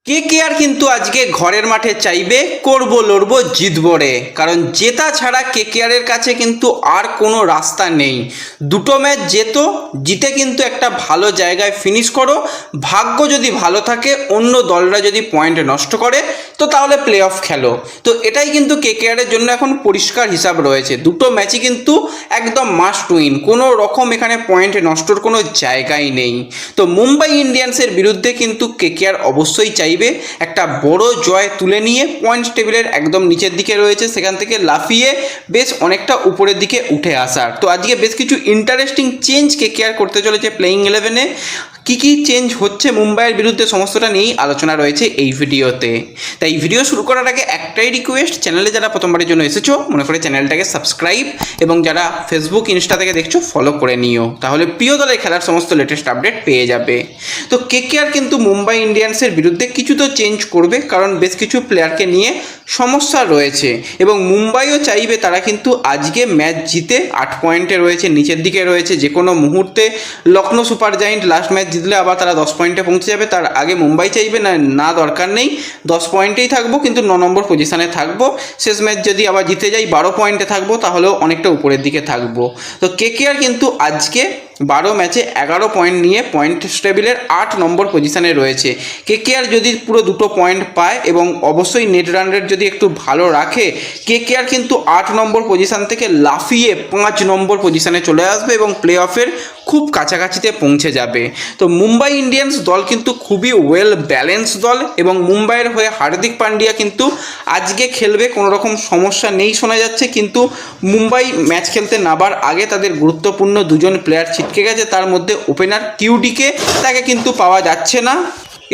KKR কিন্তু আজকে ঘরের মাঠে চাইবে করব লড়বো জিতবো রে, কারণ জেতা ছাড়া কেকেআরের কাছে কিন্তু আর কোনো রাস্তা নেই। দুটো ম্যাচ জিতে কিন্তু একটা ভালো জায়গায় ফিনিশ করো। ভাগ্য যদি ভালো থাকে, অন্য দলরা যদি পয়েন্ট নষ্ট করে তো তাহলে প্লে অফ খেলো। তো এটাই কিন্তু কেকেআরের জন্য এখন পরিষ্কার হিসাব রয়েছে। দুটো ম্যাচই কিন্তু একদম মাস্ট উইন, কোনো রকম এখানে পয়েন্ট নষ্টর কোনো জায়গাই নেই। তো মুম্বাই ইন্ডিয়ান্সের বিরুদ্ধে কিন্তু কেকেআর অবশ্যই চাইবে একটা বড় জয় তুলে নিয়ে পয়েন্ট টেবিলের একদম নিচের দিকে রয়েছে, সেখান থেকে লাফিয়ে বেশ অনেকটা উপরের দিকে উঠে আসার। তো আজকে বেশ কিছু ইন্টারেস্টিং চেঞ্জ কেকেআর করতে চলেছে প্লেইং 11-এ। কী চেঞ্জ হচ্ছে মুম্বাইয়ের বিরুদ্ধে সমস্তটা নিয়েই আলোচনা রয়েছে এই ভিডিওতে। তাই ভিডিও শুরু করার আগে একটাই রিকোয়েস্ট, চ্যানেলে যারা প্রথমবারের জন্য এসেছো মনে করে চ্যানেলটাকে সাবস্ক্রাইব, এবং যারা ফেসবুক ইনস্টা থেকে দেখছো ফলো করে নিও, তাহলে প্রিয় দলের খেলার সমস্ত লেটেস্ট আপডেট পেয়ে যাবে। তো কেকেআর কিন্তু মুম্বাই ইন্ডিয়ান্সের বিরুদ্ধে কিছু তো চেঞ্জ করবে, কারণ বেশ কিছু প্লেয়ারকে নিয়ে সমস্যা রয়েছে, এবং মুম্বাইও চাইবে তারা কিন্তু আজকে ম্যাচ জিতে 8 পয়েন্টে রয়েছে, নিচের দিকে রয়েছে। যে কোনো মুহূর্তে Lucknow super giant last match জিতলে আবার তারা 10 পয়েন্টে পৌঁছে যাবে। তার আগে মুম্বাই চাইবে না দরকার নেই, 10 পয়েন্টেই থাকবো, কিন্তু 9 নম্বর পজিশানে থাকবো। শেষ ম্যাচ যদি আবার জিতে যাই 12 পয়েন্টে থাকবো, তাহলেও অনেকটা উপরের দিকে থাকবো। তো কেকেআর কিন্তু আজকে 12 ম্যাচে 11 পয়েন্ট নিয়ে পয়েন্ট টেবিলের 8 নম্বর পজিশানে রয়েছে। কেকেআর যদি পুরো 2 পয়েন্ট পায় এবং অবশ্যই নেট রান রেট যদি একটু ভালো রাখে, কেকেআর কিন্তু 8 নম্বর পজিশান থেকে লাফিয়ে 5 নম্বর পজিশানে চলে আসবে এবং প্লে অফের খুব কাছাকাছিতে পৌঁছে যাবে। তো মুম্বাই ইন্ডিয়ান্স দল কিন্তু খুবই ওয়েল ব্যালেন্স দল, এবং মুম্বাইয়ের হয়ে হার্দিক পান্ডিয়া কিন্তু আজকে খেলবে, কোনো রকম সমস্যা নেই শোনা যাচ্ছে। কিন্তু মুম্বাই ম্যাচ খেলতে নামার আগে তাদের গুরুত্বপূর্ণ দুজন প্লেয়ার ছিটকে গেছে, তার মধ্যে ওপেনার কিউডিকে তাকে কিন্তু পাওয়া যাচ্ছে না,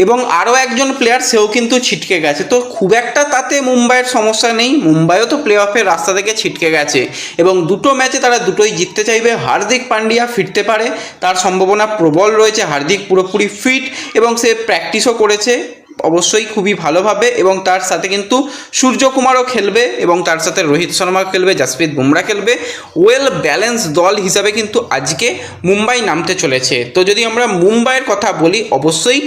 এবং আরও একজন প্লেয়ার সেও কিন্তু ছিটকে গেছে। তো খুব একটা তাতে মুম্বাইয়ের সমস্যা নেই, মুম্বাইও তো প্লে অফের রাস্তা থেকে ছিটকে গেছে, এবং দুটো ম্যাচে তারা দুটোই জিততে চাইবে। হার্দিক পান্ডিয়া ফিরতে পারে, তার সম্ভাবনা প্রবল রয়েছে। হার্দিক পুরোপুরি ফিট এবং সে প্র্যাকটিসও করেছে অবশ্যই খুবই ভালোভাবে, এবং তার সাথে কিন্তু সূর্যকুমারও খেলবে, এবং তার সাথে রোহিত শর্মা খেলবে, জসপ্রীত বুমরা খেলবে। ওয়েল ব্যালেন্স দল হিসাবে কিন্তু আজকে মুম্বাই নামতে চলেছে। তো যদি আমরা মুম্বাইয়ের কথা বলি, অবশ্যই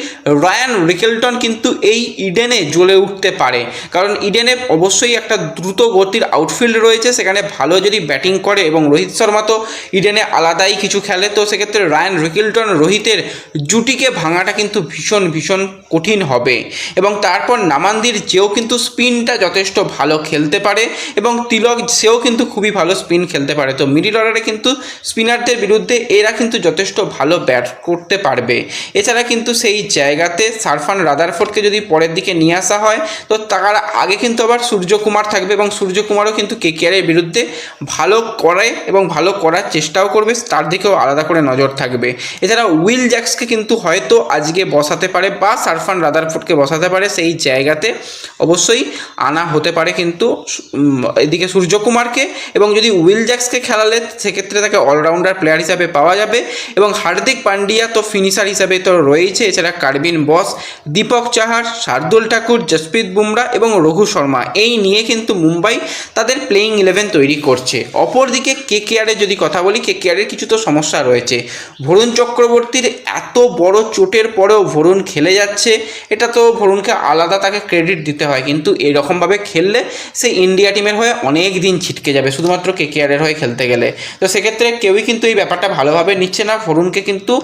রায়ান রিকেলটন কিন্তু এই ইডেনে জ্বলে উঠতে পারে, কারণ ইডেনে অবশ্যই একটা দ্রুত গতির আউটফিল্ড রয়েছে, সেখানে ভালো যদি ব্যাটিং করে, এবং রোহিত শর্মা তো ইডেনে আলাদাই কিছু খেলে। তো সেক্ষেত্রে রায়ান রিকেলটন রোহিতের জুটিকে ভাঙাটা কিন্তু ভীষণ ভীষণ কঠিন হবে। এবং তারপর নামান্দির যেও কিন্তু স্পিনটা যথেষ্ট ভালো খেলতে পারে, এবং তিলক সেও কিন্তু খুবই ভালো স্পিন খেলতে পারে। তো মিডল অর্ডারে কিন্তু স্পিনারদের বিরুদ্ধে এরা কিন্তু যথেষ্ট ভালো ব্যাট করতে পারবে। এছাড়া কিন্তু সেই জায়গাতে সারফান রাদারফোর্ডকে যদি পরের দিকে নিয়ে আসা হয়, তো তার আগে কিন্তু আবার সূর্যকুমার থাকবে, এবং সূর্যকুমারও কিন্তু কেকেআরের বিরুদ্ধে ভালো করে এবং ভালো করার চেষ্টাও করবে, তার দিকেও আলাদা করে নজর থাকবে। এছাড়া উইল জ্যাক্সকে কিন্তু হয়তো আজকে বসাতে পারে, বা সারফান রাদারফোর্ডকে বসাতে পারে, সেই জায়গাতে অবশ্যই আনা হতে পারে কিন্তু এদিকে সূর্যকুমারকে। এবং যদি উইল জ্যাক্সকে খেলালে সেক্ষেত্রে তাকে অলরাউন্ডার প্লেয়ার হিসাবে পাওয়া যাবে, এবং হার্দিক পান্ডিয়া তো ফিনিশার হিসাবে তো রয়েছে। এছাড়া কার্বিন বস, দীপক চাহার, শার্দুল ঠাকুর, জসপ্রীত বুমরা এবং রঘু শর্মা, এই নিয়ে কিন্তু মুম্বাই তাদের প্লেইং 11 তৈরি করছে। অপরদিকে কেকেআরের যদি কথা বলি, কেকেআরের কিছু তো সমস্যা রয়েছে। বরুণ চক্রবর্তীর এত বড় চোটের পরেও বরুণ খেলে যাচ্ছে, এটা তো বরুণকে আলাদা তাকে ক্রেডিট দিতে হয়, কিন্তু এরকমভাবে খেললে সে ইন্ডিয়া টিমের হয়ে অনেক দিন ছিটকে যাবে শুধুমাত্র কেকেআরের হয়ে খেলতে গেলে। তো সেক্ষেত্রে কেউই কিন্তু এই ব্যাপারটা ভালোভাবে নিচ্ছে না। বরুণকে কিন্তু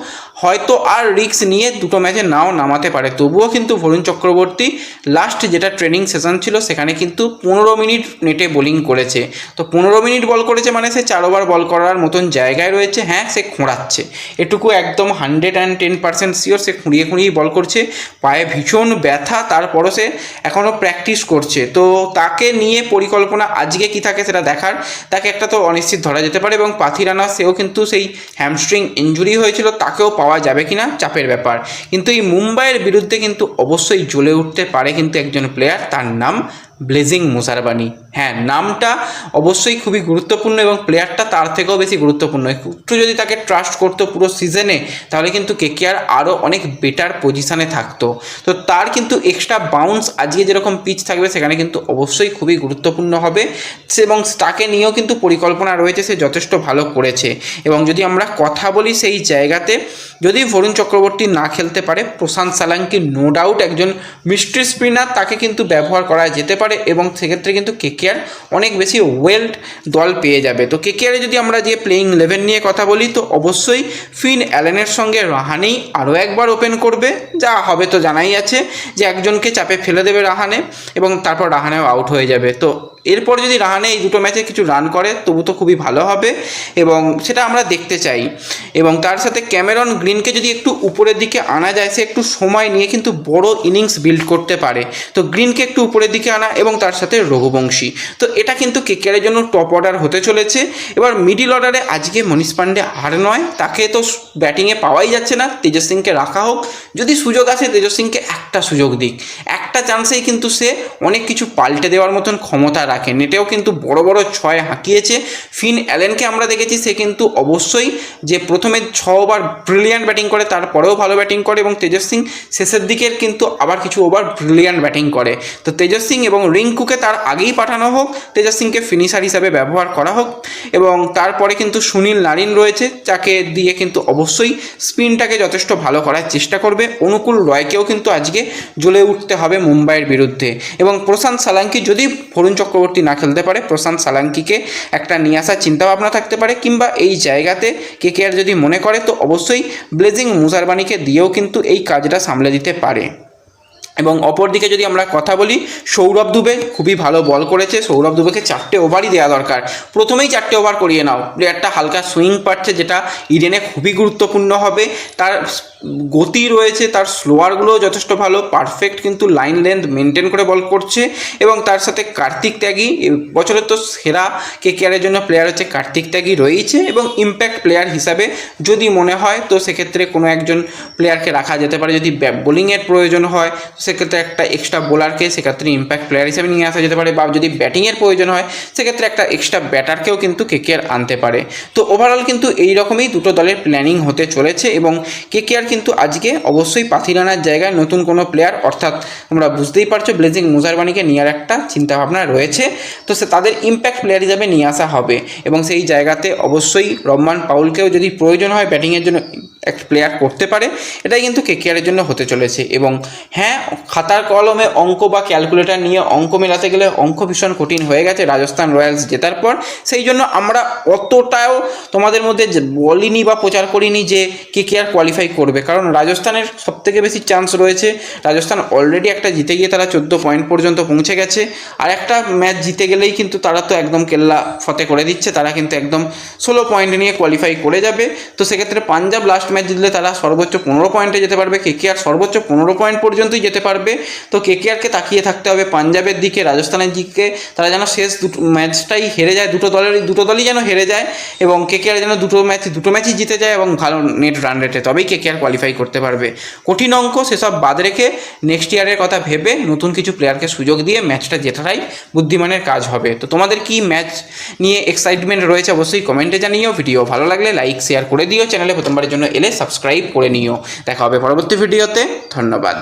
হয়তো আর রিস্ক নিয়ে দুটো ম্যাচে নাও নামাতে পারে, তবুও কিন্তু বরুণ চক্রবর্তী লাস্ট যেটা ট্রেনিং সেশন ছিল সেখানে কিন্তু 15 মিনিট নেটে বোলিং করেছে। তো 15 মিনিট বল করেছে মানে সে 4 ওভার বল করার মতন জায়গায় রয়েছে। হ্যাঁ, সে খোঁড়াচ্ছে, এটুকু একদম 110% শিওর, সে খুঁড়িয়েই বল করছে, পায়ে ভীষণ ব্যথা, তারপরও সে এখনও প্র্যাকটিস করছে। তো তাকে নিয়ে পরিকল্পনা আজকে কি থাকে সেটা দেখার। তাকে একটা তো অনিশ্চিত ধরা যেতে পারে, এবং পাথিরানা সেও কিন্তু সেই হ্যামস্ট্রিং ইঞ্জুরি হয়েছিল, তাকেও পাওয়া যাবে কিনা চাপের ব্যাপার। কিন্তু এই মুম্বাইয়ের বিরুদ্ধে কিন্তু অবশ্যই জ্বলে উঠতে পারে কিন্তু একজন প্লেয়ার, তার নাম ব্লেজিং মুসারবানি। হ্যাঁ, নামটা অবশ্যই খুবই গুরুত্বপূর্ণ এবং প্লেয়ারটা তার থেকেও বেশি গুরুত্বপূর্ণ। একটু যদি তাকে ট্রাস্ট করতো পুরো সিজনে, তাহলে কিন্তু কেকেআর আরও অনেক বেটার পজিশানে থাকতো। তো তার কিন্তু এক্সট্রা বাউন্স আজকে যেরকম পিচ থাকবে সেখানে কিন্তু অবশ্যই খুবই গুরুত্বপূর্ণ হবে, এবং তাকে নিয়েও কিন্তু পরিকল্পনা রয়েছে, সে যথেষ্ট ভালো করেছে। এবং যদি আমরা কথা বলি সেই জায়গাতে, যদি বরুণ চক্রবর্তী না খেলতে পারে, প্রশান্ত সালাঙ্কি নো ডাউট একজন মিস্ট্রি স্পিনার, তাকে কিন্তু ব্যবহার করা যেতে পারে এবং সেক্ষেত্রে কিন্তু কেকেআর অনেক বেশি ওয়েলড দল পেয়ে যাবে। তো কেকেআরে যদি আমরা যে প্লেইং 11 নিয়ে কথা বলি, তো অবশ্যই ফিন অ্যালেনের সঙ্গে রাহানেই আরও একবার ওপেন করবে, যা হবে তো জানাই আছে যে একজনকে চাপে ফেলে দেবে রাহানে এবং তারপর রাহানেও আউট হয়ে যাবে। তো এরপর যদি রাহানে এই দুটো ম্যাচে কিছু রান করে তবু তো খুবই ভালো হবে এবং সেটা আমরা দেখতে চাই। এবং তার সাথে ক্যামেরন গ্রিনকে যদি একটু উপরের দিকে আনা যায়, সে একটু সময় নিয়ে কিন্তু বড় ইনিংস বিল্ড করতে পারে। তো গ্রিনকে একটু উপরের দিকে আনা এবং তার সাথে রঘুবংশী, তো এটা কিন্তু কেকেআরের জন্য টপ অর্ডার হতে চলেছে। এবার মিডিল অর্ডারে আজকে মনীষ পান্ডে আর নয়, তাকে তো ব্যাটিংয়ে পাওয়াই যাচ্ছে না, তেজস সিংকে রাখা হোক, যদি সুযোগ আসে তেজস সিংকে একটা সুযোগ দিক, একটা চান্সেই কিন্তু সে অনেক কিছু পাল্টে দেওয়ার মতন ক্ষমতা রাখে। নেটেও কিন্তু বড় বড় ছয় হাঁকিয়েছে। ফিন অ্যালেনকে আমরা দেখেছি, সে কিন্তু অবশ্যই যে প্রথমে 6 ওভার ব্রিলিয়ান্ট ব্যাটিং করে, তারপরেও ভালো ব্যাটিং করে, এবং তেজস সিং শেষের দিকের কিন্তু আবার কিছু ওভার ব্রিলিয়ান্ট ব্যাটিং করে। তো তেজস সিং এবং রিঙ্কুকে তার আগেই পাঠানো হোক, তেজস সিংকে ফিনিশার হিসাবে ব্যবহার করা হোক, এবং তারপরে কিন্তু সুনীল নারিন রয়েছে, যাকে দিয়ে কিন্তু অবশ্যই স্পিনটাকে যথেষ্ট ভালো করার চেষ্টা করবে। অনুকূল রয়কেও কিন্তু আজকে জ্বলে উঠতে হবে মুম্বাইয়ের বিরুদ্ধে। এবং প্রশান্ত সালাঙ্কি, যদি বরুণ চক্রবর্তী না খেলতে পারে, প্রশান্ত সালাঙ্কিকে একটা নিয়ে আসার চিন্তাভাবনা থাকতে পারে, কিংবা এই জায়গাতে কেকেআর যদি মনে করে তো অবশ্যই ব্লেজিং মুজারবানিকে দিয়েও কিন্তু এই কাজটা সামলে দিতে পারে। এবং অপরদিকে যদি আমরা কথা বলি, সৌরভ দুবে খুবই ভালো বল করেছে। সৌরভ দুবেকে 4টে ওভারই দেওয়া দরকার, প্রথমেই 4টে ওভার করিয়ে নাও। প্লেয়ারটা হালকা সুইং পাচ্ছে, যেটা ইডেনে খুবই গুরুত্বপূর্ণ হবে। তার গতি রয়েছে, তার স্লোয়ারগুলোও যথেষ্ট ভালো, পারফেক্ট কিন্তু লাইন লেন্থ মেনটেন করে বল করছে। এবং তার সাথে কার্তিক ত্যাগী, বছরের তো সেরা কেকেআরের জন্য প্লেয়ার হচ্ছে কার্তিক ত্যাগী রয়েছে। এবং ইম্প্যাক্ট প্লেয়ার হিসাবে যদি মনে হয় তো সেক্ষেত্রে কোনো একজন প্লেয়ারকে রাখা যেতে পারে। যদি বোলিংয়ের প্রয়োজন হয় সেক্ষেত্রে একটা এক্সট্রা বোলারকে সেক্ষেত্রে ইম্প্যাক্ট প্লেয়ার হিসেবে নিয়ে আসা যেতে পারে, বা যদি ব্যাটিংয়ের প্রয়োজন হয় সেক্ষেত্রে একটা এক্সট্রা ব্যাটারকেও কিন্তু কেকেআর আনতে পারে। তো ওভারঅল কিন্তু এই রকমই দুটো দলের প্ল্যানিং হতে চলেছে। এবং কেকেআর কিন্তু আজকে অবশ্যই পাথিরানার জায়গায় নতুন কোনো প্লেয়ার, অর্থাৎ তোমরা বুঝতেই পারছো ব্লেজিং মুজারবানিকে নেওয়ার একটা চিন্তাভাবনা রয়েছে। তো সে তাদের ইম্প্যাক্ট প্লেয়ার হিসাবে নিয়ে আসা হবে। এবং সেই জায়গাতে অবশ্যই রহমান পাউলকেও যদি প্রয়োজন হয় ব্যাটিংয়ের জন্য এক প্লেয়ার করতে পারে, এটাই কিন্তু কেকেআরের জন্য হতে চলেছে। এবং হ্যাঁ, খাতার কলমে অঙ্ক বা ক্যালকুলেটর নিয়ে অঙ্ক মেলাতে গেলে অঙ্ক ভীষণ কঠিন হয়ে গেছে রাজস্থান রয়্যালস জেতার পর। সেই জন্য আমরা অতটাও তোমাদের মধ্যে বলিনি বা প্রচার করিনি যে কেকেআর কোয়ালিফাই করবে, কারণ রাজস্থানের সবথেকে বেশি চান্স রয়েছে। রাজস্থান অলরেডি একটা জিতে গিয়ে তারা 14 পয়েন্ট পর্যন্ত পৌঁছে গেছে, আর একটা ম্যাচ জিতে গেলেই কিন্তু তারা তো একদম কেল্লা ফতে করে দিচ্ছে, তারা কিন্তু একদম 16 পয়েন্ট নিয়ে কোয়ালিফাই করে যাবে। তো সেক্ষেত্রে পাঞ্জাব লাস্ট ম্যাচ জিতলে তারা সর্বোচ্চ 15 পয়েন্টে যেতে পারবে, কেকেআর সর্বোচ্চ 15 পয়েন্ট পর্যন্তই যেতে পারবে। তো কেকেআরকে তাকিয়ে থাকতে হবে পাঞ্জাবের দিকে, রাজস্থানের দিকে, তারা যেন শেষ দুটো ম্যাচটাই হেরে যায়, দুটো দলই যেন হেরে যায়, এবং কেকেআর যেন দুটো ম্যাচই জিতে যায় এবং ভালো নেট রান রেটে, তবেই কেকেআর কোয়ালিফাই করতে পারবে। কঠিন অঙ্ক সেসব বাদ রেখে নেক্সট ইয়ারের কথা ভেবে নতুন কিছু প্লেয়ারকে সুযোগ দিয়ে ম্যাচটা জেতাটাই বুদ্ধিমানের কাজ হবে। তো তোমাদের কি ম্যাচ নিয়ে এক্সাইটমেন্ট রয়েছে অবশ্যই কমেন্টে জানিও। ভিডিও ভালো লাগলে লাইক শেয়ার করে দিও, চ্যানেলে প্রথমবারের জন্য এলে সাবস্ক্রাইব করে নিও। দেখা হবে পরবর্তী ভিডিওতে, ধন্যবাদ।